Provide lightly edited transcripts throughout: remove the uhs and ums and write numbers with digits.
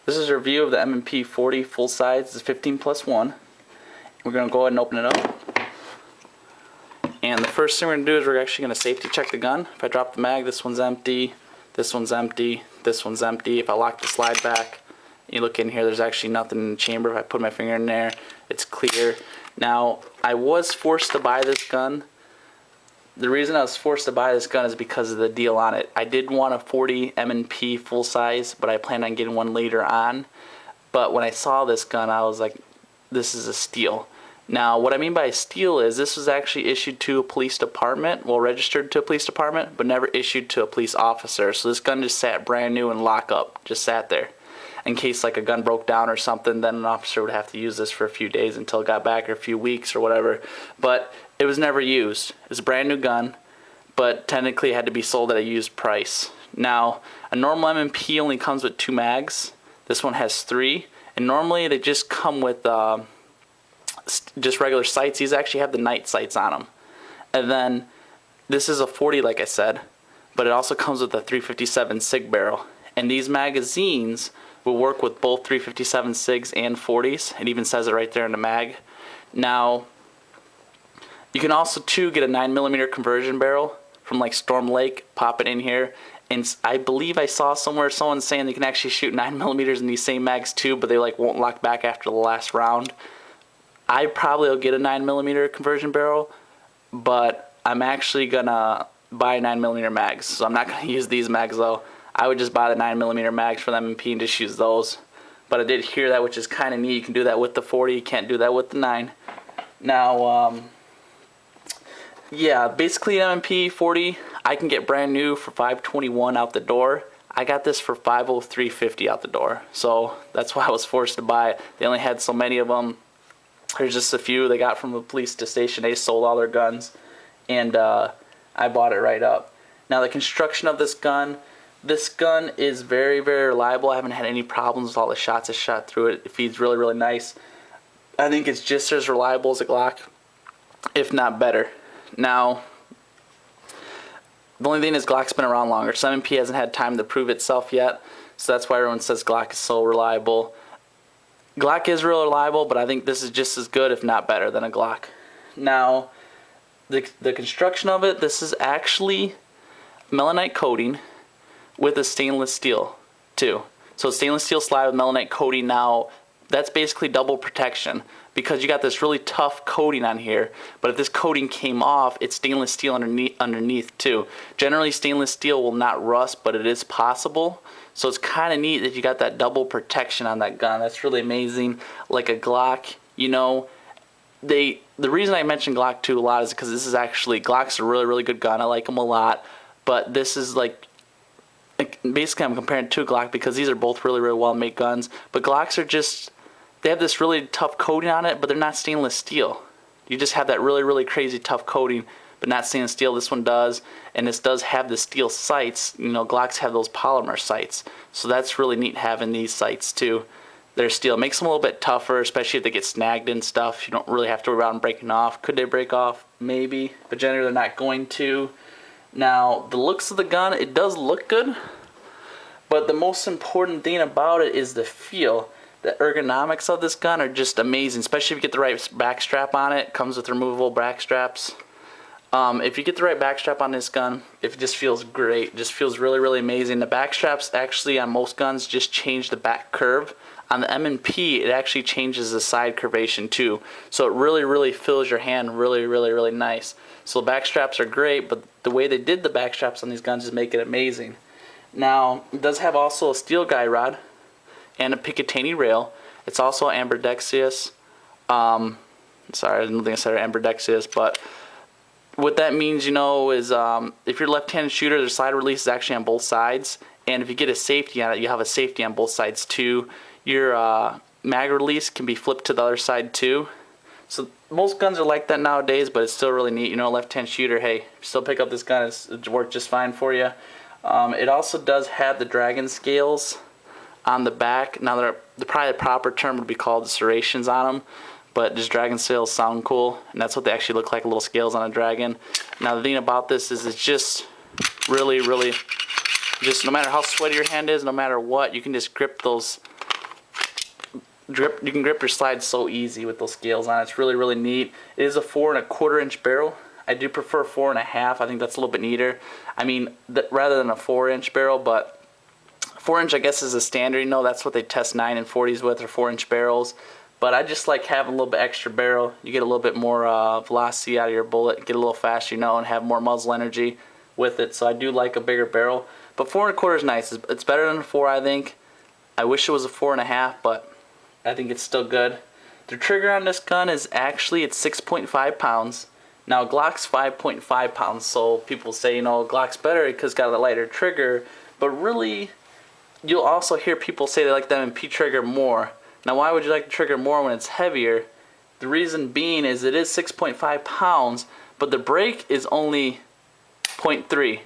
This is a review of the M&P 40 full size. It's 15+1. We're going to go ahead and open it up. And the first thing we're going to do is we're actually going to safety check the gun. If I drop the mag, this one's empty, this one's empty, this one's empty. If I lock the slide back, you look in here, there's actually nothing in the chamber. If I put my finger in there, it's clear. Now, I was forced to buy this gun. The reason I was forced to buy this gun is because of the deal on it. I did want a 40 M&P full size, but I planned on getting one later on. But when I saw this gun, I was like, this is a steal. Now, what I mean by a steal is this was actually issued to a police department, well, registered to a police department, but never issued to a police officer. So this gun just sat brand new in lockup, just sat there. In case like a gun broke down or something, then an officer would have to use this for a few days until it got back, or a few weeks or whatever. But it was never used. It was a brand new gun, but technically it had to be sold at a used price. Now, a normal M&P only comes with 2 mags. This one has 3, and normally they just come with just regular sights. These actually have the night sights on them. And then this is a 40, like I said, but it also comes with a 357 SIG barrel. And these magazines will work with both 357 SIGs and 40s. It even says it right there in the mag. Now, you can also too get a 9mm conversion barrel from like Storm Lake, pop it in here, and I believe I saw somewhere someone saying they can actually shoot 9mm in these same mags too, but they like won't lock back after the last round. I probably will get a 9mm conversion barrel, but I'm actually gonna buy 9mm mags, so I'm not gonna use these mags though. I would just buy the 9mm mags for the M&P and just use those. But I did hear that, which is kind of neat. You can do that with the 40, you can't do that with the 9. Now, yeah, basically M&P 40, I can get brand new for $521 out the door. I got this for $503.50 out the door. So that's why I was forced to buy it. They only had so many of them. There's just a few they got from the police station. They sold all their guns, and I bought it right up. Now the construction of this gun is very, very reliable. I haven't had any problems with all the shots I shot through it. It feeds really, really nice. I think it's just as reliable as a Glock, if not better. Now, the only thing is Glock's been around longer, so M&P hasn't had time to prove itself yet, so that's why everyone says Glock is so reliable. Glock is real reliable, but I think this is just as good, if not better, than a Glock. Now, the construction of it, this is actually melanite coating with a stainless steel too. So stainless steel slide with melanite coating. Now, that's basically double protection because you got this really tough coating on here, but if this coating came off, it's stainless steel underneath too. Generally, stainless steel will not rust, but it is possible. So it's kind of neat that you got that double protection on that gun. That's really amazing. Like a Glock, you know, the reason I mention Glock 2 a lot is because this is actually, Glock's a really, really good gun. I like them a lot, but this is like basically I'm comparing it to a Glock because these are both really, really well made guns. But Glocks are just, they have this really tough coating on it, but they're not stainless steel. You just have that really, really crazy tough coating, but not stainless steel. This one does, and this does have the steel sights. You know, Glocks have those polymer sights, so that's really neat having these sights too. They're steel. It makes them a little bit tougher, especially if they get snagged and stuff. You don't really have to worry about them breaking off. Could they break off? Maybe, but generally they're not going to. Now, the looks of the gun, it does look good, but the most important thing about it is the feel. The ergonomics of this gun are just amazing, especially if you get the right back strap on it. It comes with removable back straps. If you get the right back strap on this gun, it just feels great. It just feels really, really amazing. The back straps actually on most guns just change the back curve. On the M&P, it actually changes the side curvation too. So it really, really fills your hand really, really, really nice. So the back straps are great, but the way they did the back straps on these guns just make it amazing. Now, it does have also a steel guy rod and a Picatinny rail. It's also ambidextrous. Sorry, I didn't think I said ambidextrous, but what that means, you know, is if you're a left-handed shooter, the slide release is actually on both sides, and if you get a safety on it, you have a safety on both sides too. Your mag release can be flipped to the other side too. So most guns are like that nowadays, but it's still really neat. You know, left-hand shooter, hey, still pick up this gun, it worked just fine for you. It also does have the dragon scales on the back. Now, probably the proper term would be called the serrations on them, but just dragon scales sound cool, and that's what they actually look like, little scales on a dragon. Now, the thing about this is it's just really, really, just no matter how sweaty your hand is, no matter what, you can just grip those You can grip your slide so easy with those scales on. It's really, really neat. It is a 4¼ inch barrel. I do prefer 4½. I think that's a little bit neater. I mean, rather than a 4-inch barrel, but 4-inch I guess is a standard. You know, that's what they test 9 and 40s with, or 4-inch barrels. But I just like having a little bit extra barrel. You get a little bit more velocity out of your bullet, get a little faster, you know, and have more muzzle energy with it. So I do like a bigger barrel. But 4¼ is nice. It's better than a 4, I think. I wish it was a 4½, but I think it's still good. The trigger on this gun is actually, it's 6.5 pounds. Now Glock's 5.5 pounds, so people say, you know, Glock's better because it's got a lighter trigger. But really, you'll also hear people say they like the M&P trigger more. Now why would you like the trigger more when it's heavier? The reason being is it is 6.5 pounds, but the break is only 0.3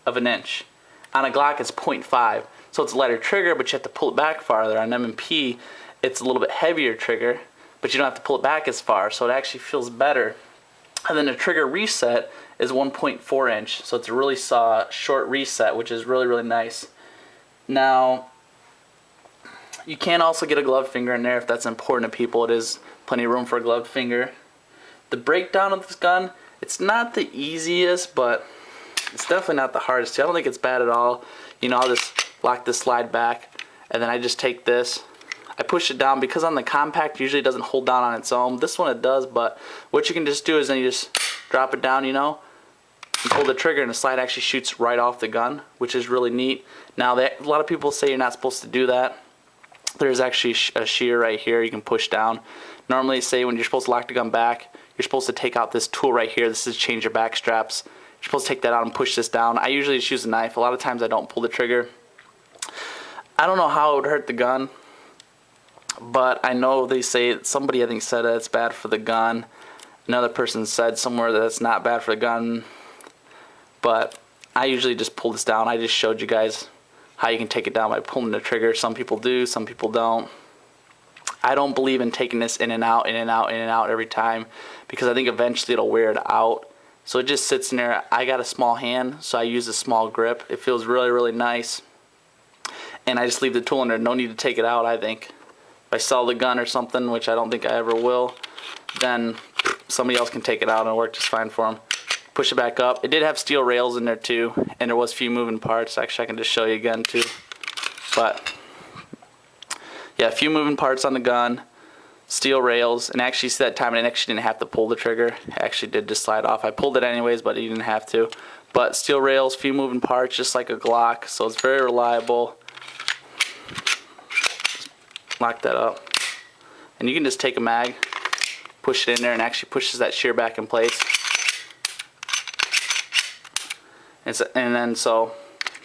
of an inch. On a Glock it's 0.5. So it's a lighter trigger, but you have to pull it back farther. On M&P, it's a little bit heavier trigger, but you don't have to pull it back as far, so it actually feels better. And then the trigger reset is 1.4 inch, so it's a really short reset, which is really, really nice. Now, you can also get a gloved finger in there if that's important to people. It is plenty of room for a gloved finger. The breakdown of this gun, it's not the easiest, but it's definitely not the hardest. I don't think it's bad at all. You know, I'll just lock this slide back, and then I just take this. I push it down because on the compact usually it doesn't hold down on its own. This one it does, but what you can just do is then you just drop it down, you know, and pull the trigger and the slide actually shoots right off the gun, which is really neat. Now, a lot of people say you're not supposed to do that. There's actually a shear right here you can push down. Normally, say when you're supposed to lock the gun back, you're supposed to take out this tool right here. This is change your back straps. You're supposed to take that out and push this down. I usually just use a knife. A lot of times I don't pull the trigger. I don't know how it would hurt the gun, but I know they say, somebody I think said that it's bad for the gun. Another person said somewhere that it's not bad for the gun, but I usually just pull this down. I just showed you guys how you can take it down by pulling the trigger. Some people do, some people don't. I don't believe in taking this in and out, in and out, in and out every time, because I think eventually it'll wear it out. So it just sits in there. I got a small hand, so I use a small grip. It feels really, really nice. And I just leave the tool in there. No need to take it out, I think. If I sell the gun or something, which I don't think I ever will, then somebody else can take it out and it'll work just fine for them. Push it back up. It did have steel rails in there too, and there was a few moving parts. Actually, I can just show you again too. But yeah, a few moving parts on the gun, steel rails, and actually see that time I actually didn't have to pull the trigger. I actually did just slide off. I pulled it anyways, but you didn't have to. But steel rails, few moving parts, just like a Glock, so it's very reliable. Lock that up, and you can just take a mag, push it in there, and actually pushes that shear back in place. And then so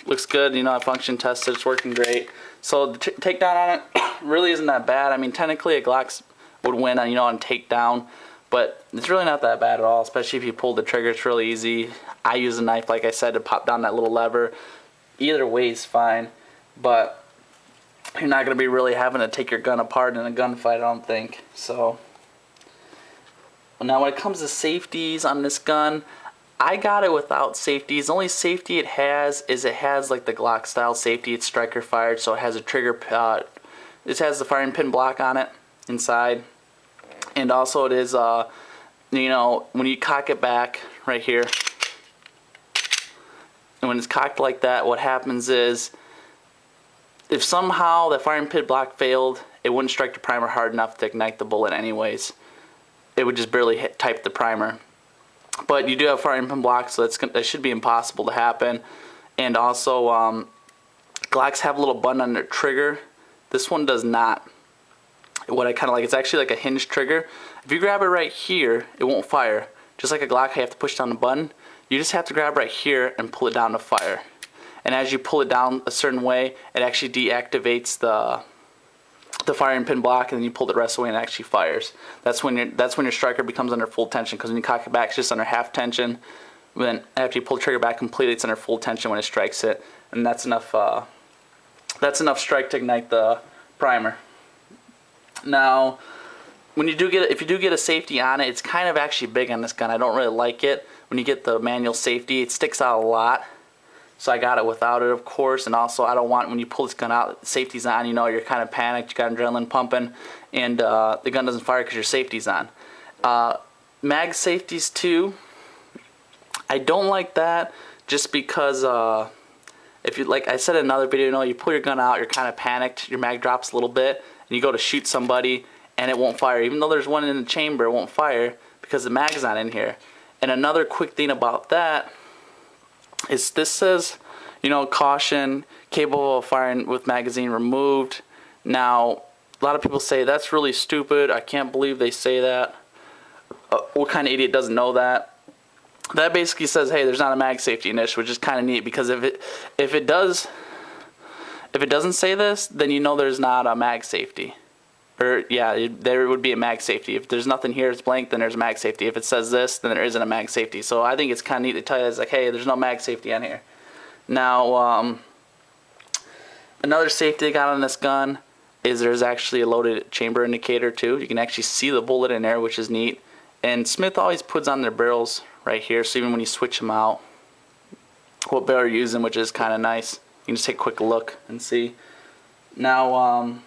looks good, you know. I function tested, it's working great. So the takedown on it really isn't that bad. I mean, technically a Glock would win on, you know, on takedown, but it's really not that bad at all, especially if you pull the trigger. It's really easy. I use a knife, like I said, to pop down that little lever. Either way is fine, but you're not going to be really having to take your gun apart in a gunfight, I don't think. So now when it comes to safeties on this gun, I got it without safeties. The only safety it has is it has like the Glock style safety. It's striker fired, so it has a trigger, it has the firing pin block on it inside. And also it is, you know, when you cock it back right here, and when it's cocked like that, what happens is, if somehow the firing pin block failed, it wouldn't strike the primer hard enough to ignite the bullet anyways. It would just barely type the primer. But you do have firing pin block, so that should be impossible to happen. And also, Glocks have a little button on their trigger. This one does not. What I kind of like, it's actually like a hinge trigger. If you grab it right here, it won't fire. Just like a Glock, you have to push down the button. You just have to grab right here and pull it down to fire. And as you pull it down a certain way, it actually deactivates the firing pin block, and then you pull the rest away and it actually fires. That's when your striker becomes under full tension, because when you cock it back, it's just under half tension. Then after you pull the trigger back completely, it's under full tension when it strikes it, and that's enough strike to ignite the primer. Now, if you do get a safety on it, it's kind of actually big on this gun. I don't really like it. When you get the manual safety, it sticks out a lot. So I got it without it, of course. And also, I don't want, when you pull this gun out, safety's on, you know, you're kind of panicked, you got adrenaline pumping, and the gun doesn't fire because your safety's on. Mag safeties too, I don't like that, just because if you, like I said in another video, you know, you pull your gun out, you're kind of panicked, your mag drops a little bit, and you go to shoot somebody and it won't fire. Even though there's one in the chamber, it won't fire because the mag's not in here. And another quick thing about that is this says, you know, caution, capable of firing with magazine removed. Now, a lot of people say that's really stupid. I can't believe they say that. What kind of idiot doesn't know that? That basically says, hey, there's not a mag safety in this, which is kind of neat, because if it doesn't say this, then you know there's not a mag safety. Or yeah, there would be a mag safety. If there's nothing here, it's blank, then there's a mag safety. If it says this, then there isn't a mag safety. So I think it's kind of neat to tell you, it's like, hey, there's no mag safety on here. Now, another safety I got on this gun is there's actually a loaded chamber indicator too. You can actually see the bullet in there, which is neat. And Smith always puts on their barrels right here, so even when you switch them out, what barrel you're using, which is kind of nice. You can just take a quick look and see. Now,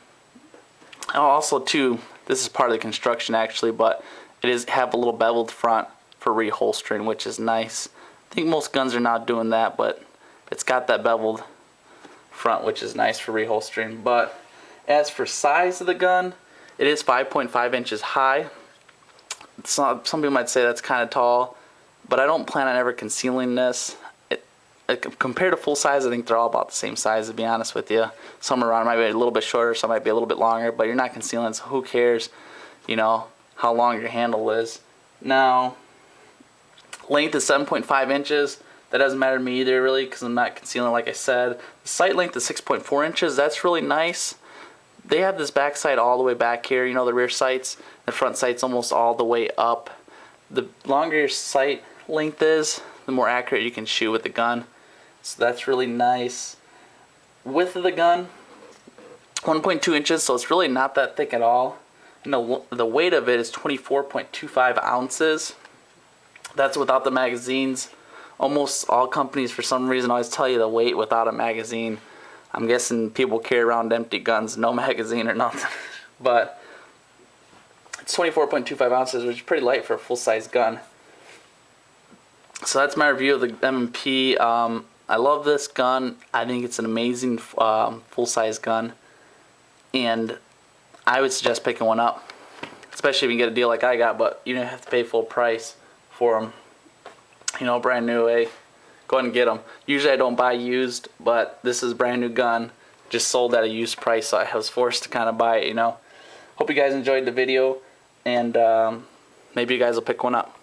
also too, this is part of the construction actually, but it is have a little beveled front for reholstering, which is nice. I think most guns are not doing that, but it's got that beveled front, which is nice for reholstering. But as for size of the gun, it is 5.5 inches high. Some people might say that's kind of tall, but I don't plan on ever concealing this. Compared to full size, I think they're all about the same size, to be honest with you. Some around might be a little bit shorter, some might be a little bit longer, but you're not concealing, so who cares, you know, how long your handle is. Now, length is 7.5 inches. That doesn't matter to me either, really, because I'm not concealing, like I said. The sight length is 6.4 inches. That's really nice. They have this back sight all the way back here, you know, the rear sights. The front sight's almost all the way up. The longer your sight length is, the more accurate you can shoot with the gun. So that's really nice. Width of the gun, 1.2 inches, so it's really not that thick at all. And the weight of it is 24.25 ounces. That's without the magazines. Almost all companies, for some reason, always tell you the weight without a magazine. I'm guessing people carry around empty guns, no magazine or nothing. But it's 24.25 ounces, which is pretty light for a full-size gun. So that's my review of the M&P. I love this gun. I think it's an amazing full-size gun, and I would suggest picking one up, especially if you can get a deal like I got. But you don't have to pay full price for them. You know, brand new. Go ahead and get them. Usually I don't buy used, but this is a brand new gun, just sold at a used price, so I was forced to kind of buy it. You know. Hope you guys enjoyed the video, and maybe you guys will pick one up.